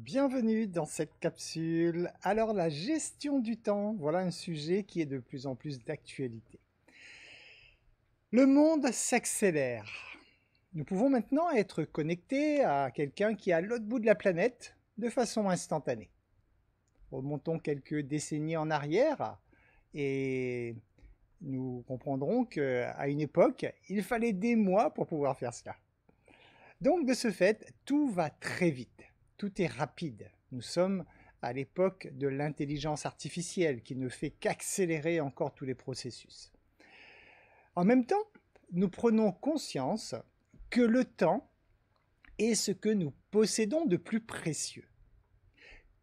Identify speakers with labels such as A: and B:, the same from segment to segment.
A: Bienvenue dans cette capsule. Alors la gestion du temps, voilà un sujet qui est de plus en plus d'actualité. Le monde s'accélère. Nous pouvons maintenant être connectés à quelqu'un qui est à l'autre bout de la planète de façon instantanée. Remontons quelques décennies en arrière et nous comprendrons qu'à une époque, il fallait des mois pour pouvoir faire cela. Donc de ce fait, tout va très vite, tout est rapide. Nous sommes à l'époque de l'intelligence artificielle qui ne fait qu'accélérer encore tous les processus. En même temps, nous prenons conscience que le temps est ce que nous possédons de plus précieux.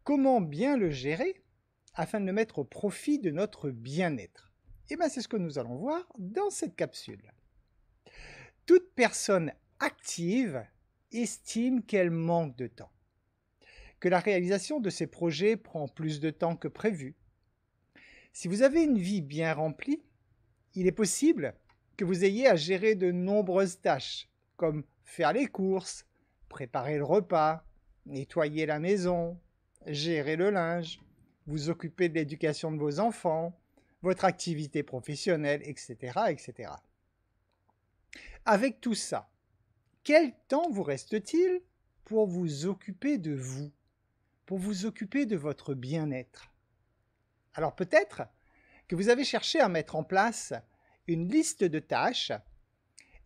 A: Comment bien le gérer afin de le mettre au profit de notre bien-être? Et bien c'est ce que nous allons voir dans cette capsule. Toute personne active estime qu'elle manque de temps, que la réalisation de ses projets prend plus de temps que prévu. Si vous avez une vie bien remplie, il est possible que vous ayez à gérer de nombreuses tâches, comme faire les courses, préparer le repas, nettoyer la maison, gérer le linge, vous occuper de l'éducation de vos enfants, votre activité professionnelle, etc., etc. Avec tout ça, quel temps vous reste-t-il pour vous occuper de vous, pour vous occuper de votre bien-être? Alors peut-être que vous avez cherché à mettre en place une liste de tâches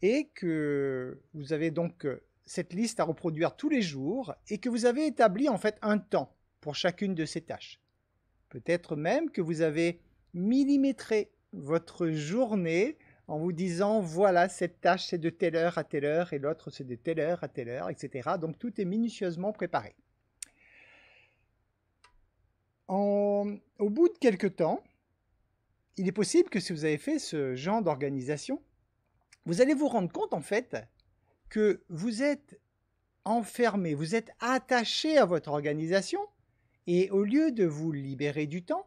A: et que vous avez donc cette liste à reproduire tous les jours et que vous avez établi en fait un temps pour chacune de ces tâches. Peut-être même que vous avez millimétré votre journée en vous disant voilà, cette tâche c'est de telle heure à telle heure et l'autre c'est de telle heure à telle heure, etc. Donc tout est minutieusement préparé. Au bout de quelques temps, il est possible que si vous avez fait ce genre d'organisation, vous allez vous rendre compte en fait que vous êtes enfermé, vous êtes attaché à votre organisation et au lieu de vous libérer du temps,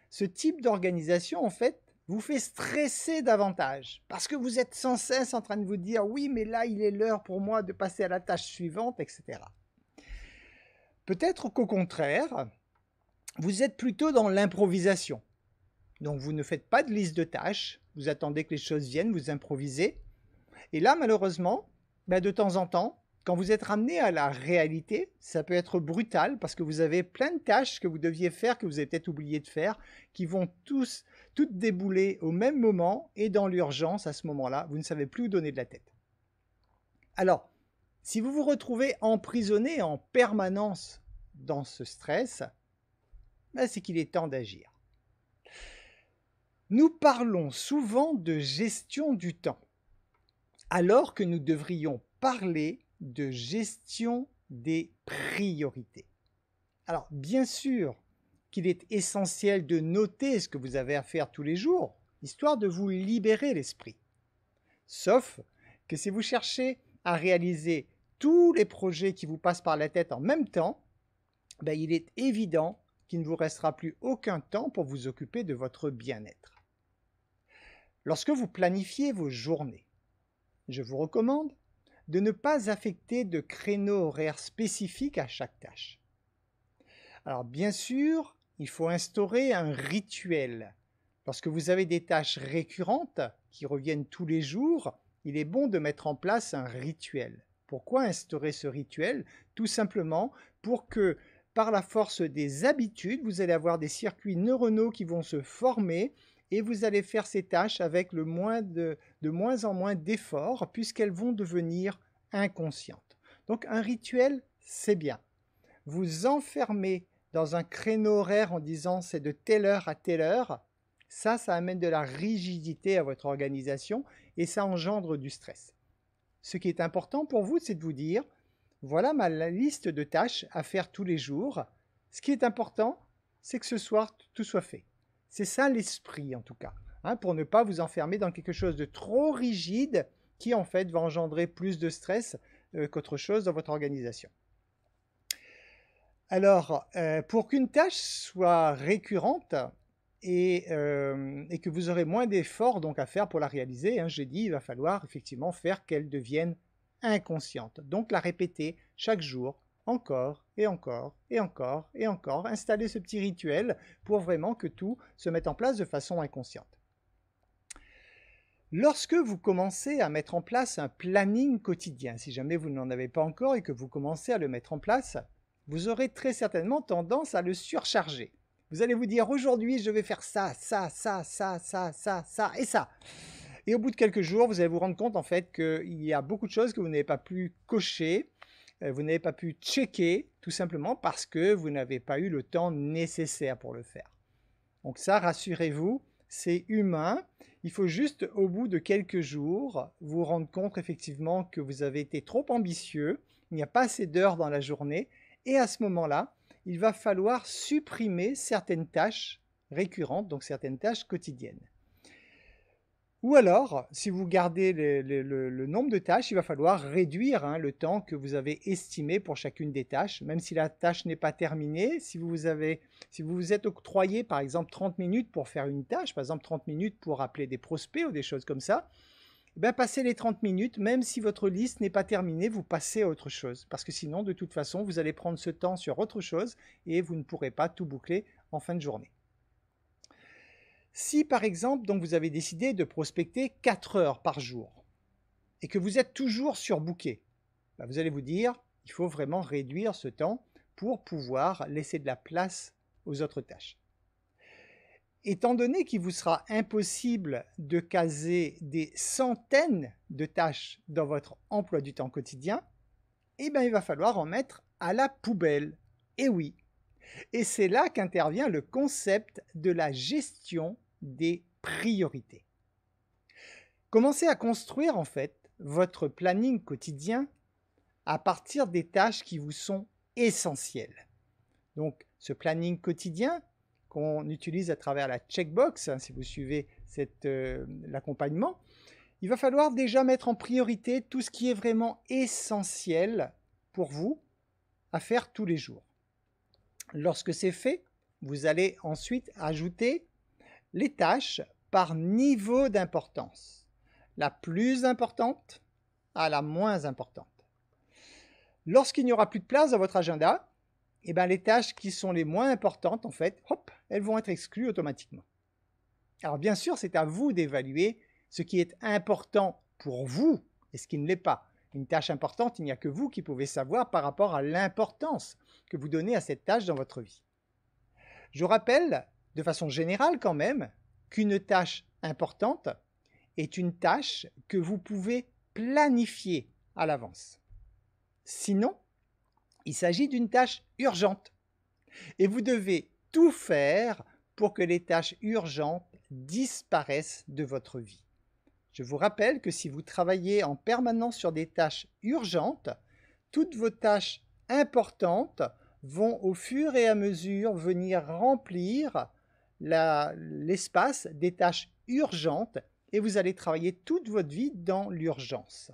A: ce type d'organisation en fait vous fait stresser davantage parce que vous êtes sans cesse en train de vous dire oui mais là il est l'heure pour moi de passer à la tâche suivante, etc. Peut-être qu'au contraire, vous êtes plutôt dans l'improvisation. Donc vous ne faites pas de liste de tâches, vous attendez que les choses viennent, vous improvisez. Et là malheureusement, de temps en temps, quand vous êtes ramené à la réalité, ça peut être brutal parce que vous avez plein de tâches que vous deviez faire, que vous avez peut-être oublié de faire, qui vont toutes débouler au même moment et dans l'urgence à ce moment-là, vous ne savez plus où donner de la tête. Alors, si vous vous retrouvez emprisonné en permanence dans ce stress, c'est qu'il est temps d'agir. Nous parlons souvent de gestion du temps, alors que nous devrions parler de gestion des priorités. Alors, bien sûr qu'il est essentiel de noter ce que vous avez à faire tous les jours, histoire de vous libérer l'esprit. Sauf que si vous cherchez à réaliser tous les projets qui vous passent par la tête en même temps, il est évident qu'il ne vous restera plus aucun temps pour vous occuper de votre bien-être. Lorsque vous planifiez vos journées, je vous recommande de ne pas affecter de créneaux horaires spécifiques à chaque tâche. Alors bien sûr, il faut instaurer un rituel. Lorsque vous avez des tâches récurrentes qui reviennent tous les jours, il est bon de mettre en place un rituel. Pourquoi instaurer ce rituel? Tout simplement pour que, par la force des habitudes, vous allez avoir des circuits neuronaux qui vont se former et vous allez faire ces tâches avec de moins en moins d'efforts puisqu'elles vont devenir inconscientes. Donc un rituel, c'est bien. Vous enfermez dans un créneau horaire en disant c'est de telle heure à telle heure, ça amène de la rigidité à votre organisation et ça engendre du stress. Ce qui est important pour vous, c'est de vous dire voilà ma liste de tâches à faire tous les jours. Ce qui est important, c'est que ce soir, tout soit fait. C'est ça l'esprit en tout cas, pour ne pas vous enfermer dans quelque chose de trop rigide qui en fait va engendrer plus de stress qu'autre chose dans votre organisation. Alors, pour qu'une tâche soit récurrente et que vous aurez moins d'efforts donc à faire pour la réaliser, j'ai dit, il va falloir effectivement faire qu'elle devienne inconsciente. Donc la répéter chaque jour encore et encore et encore et encore, installer ce petit rituel pour vraiment que tout se mette en place de façon inconsciente. Lorsque vous commencez à mettre en place un planning quotidien, si jamais vous n'en avez pas encore et que vous commencez à le mettre en place, vous aurez très certainement tendance à le surcharger. Vous allez vous dire aujourd'hui je vais faire ça, ça, ça, ça, ça, ça, ça et ça. Et au bout de quelques jours, vous allez vous rendre compte en fait qu'il y a beaucoup de choses que vous n'avez pas pu cocher, vous n'avez pas pu checker, tout simplement parce que vous n'avez pas eu le temps nécessaire pour le faire. Donc ça, rassurez-vous, c'est humain. Il faut juste, au bout de quelques jours, vous rendre compte effectivement que vous avez été trop ambitieux, il n'y a pas assez d'heures dans la journée, et à ce moment-là, il va falloir supprimer certaines tâches récurrentes, donc certaines tâches quotidiennes. Ou alors, si vous gardez le nombre de tâches, il va falloir réduire le temps que vous avez estimé pour chacune des tâches, même si la tâche n'est pas terminée. Si vous vous êtes octroyé par exemple 30 minutes pour faire une tâche, par exemple 30 minutes pour appeler des prospects ou des choses comme ça, eh bien, passez les 30 minutes, même si votre liste n'est pas terminée, vous passez à autre chose. Parce que sinon, de toute façon, vous allez prendre ce temps sur autre chose et vous ne pourrez pas tout boucler en fin de journée. Si par exemple, donc, vous avez décidé de prospecter 4 heures par jour et que vous êtes toujours surbooké, vous allez vous dire, il faut vraiment réduire ce temps pour pouvoir laisser de la place aux autres tâches. Étant donné qu'il vous sera impossible de caser des centaines de tâches dans votre emploi du temps quotidien, eh bien, il va falloir en mettre à la poubelle. Et oui, et c'est là qu'intervient le concept de la gestion des priorités. Commencez à construire en fait votre planning quotidien à partir des tâches qui vous sont essentielles. Donc ce planning quotidien qu'on utilise à travers la checkbox, si vous suivez l'accompagnement, il va falloir déjà mettre en priorité tout ce qui est vraiment essentiel pour vous à faire tous les jours. Lorsque c'est fait, vous allez ensuite ajouter les tâches par niveau d'importance, la plus importante à la moins importante. Lorsqu'il n'y aura plus de place dans votre agenda, eh bien, les tâches qui sont les moins importantes, en fait, hop, elles vont être exclues automatiquement. Alors bien sûr, c'est à vous d'évaluer ce qui est important pour vous et ce qui ne l'est pas. Une tâche importante, il n'y a que vous qui pouvez savoir par rapport à l'importance que vous donnez à cette tâche dans votre vie. Je rappelle, de façon générale quand même, qu'une tâche importante est une tâche que vous pouvez planifier à l'avance. Sinon, il s'agit d'une tâche urgente et vous devez tout faire pour que les tâches urgentes disparaissent de votre vie. Je vous rappelle que si vous travaillez en permanence sur des tâches urgentes, toutes vos tâches importantes vont au fur et à mesure venir remplir l'espace des tâches urgentes et vous allez travailler toute votre vie dans l'urgence.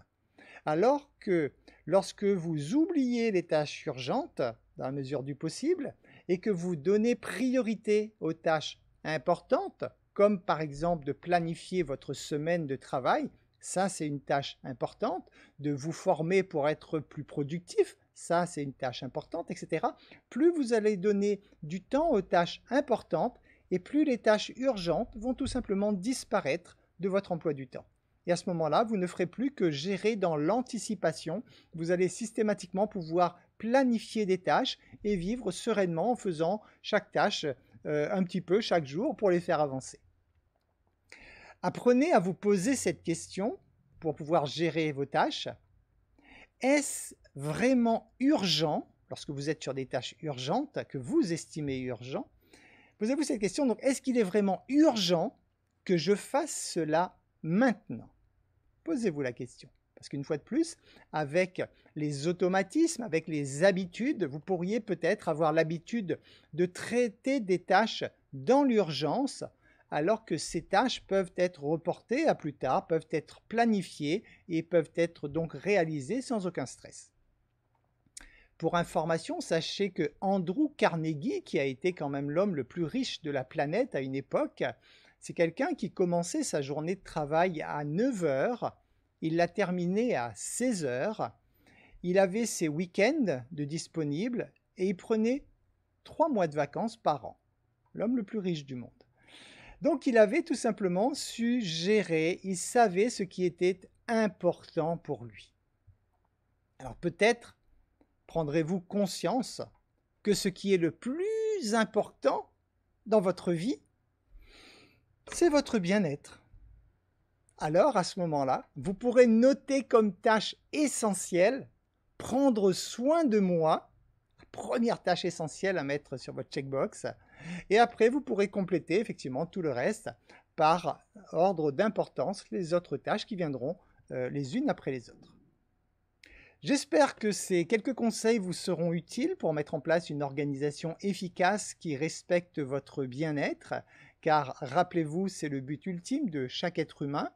A: Alors que lorsque vous oubliez les tâches urgentes, dans la mesure du possible, et que vous donnez priorité aux tâches importantes, comme par exemple de planifier votre semaine de travail, ça c'est une tâche importante, de vous former pour être plus productif, ça c'est une tâche importante, etc. Plus vous allez donner du temps aux tâches importantes, et plus les tâches urgentes vont tout simplement disparaître de votre emploi du temps. Et à ce moment-là, vous ne ferez plus que gérer dans l'anticipation. Vous allez systématiquement pouvoir planifier des tâches et vivre sereinement en faisant chaque tâche un petit peu chaque jour pour les faire avancer. Apprenez à vous poser cette question pour pouvoir gérer vos tâches. Est-ce vraiment urgent, lorsque vous êtes sur des tâches urgentes, que vous estimez urgent, posez-vous cette question, donc est-ce qu'il est vraiment urgent que je fasse cela maintenant? Posez-vous la question. Parce qu'une fois de plus, avec les automatismes, avec les habitudes, vous pourriez peut-être avoir l'habitude de traiter des tâches dans l'urgence, alors que ces tâches peuvent être reportées à plus tard, peuvent être planifiées et peuvent être donc réalisées sans aucun stress. Pour information, sachez que Andrew Carnegie, qui a été quand même l'homme le plus riche de la planète à une époque, c'est quelqu'un qui commençait sa journée de travail à 9 heures, il l'a terminée à 16 heures, il avait ses week-ends de disponibles et il prenait 3 mois de vacances par an. L'homme le plus riche du monde. Donc il avait tout simplement su gérer, il savait ce qui était important pour lui. Alors peut-être prendrez-vous conscience que ce qui est le plus important dans votre vie, c'est votre bien-être. Alors à ce moment-là, vous pourrez noter comme tâche essentielle, prendre soin de moi, la première tâche essentielle à mettre sur votre checkbox, et après vous pourrez compléter effectivement tout le reste par ordre d'importance, les autres tâches qui viendront les unes après les autres. J'espère que ces quelques conseils vous seront utiles pour mettre en place une organisation efficace qui respecte votre bien-être, car rappelez-vous, c'est le but ultime de chaque être humain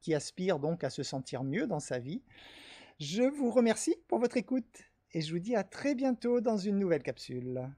A: qui aspire donc à se sentir mieux dans sa vie. Je vous remercie pour votre écoute et je vous dis à très bientôt dans une nouvelle capsule.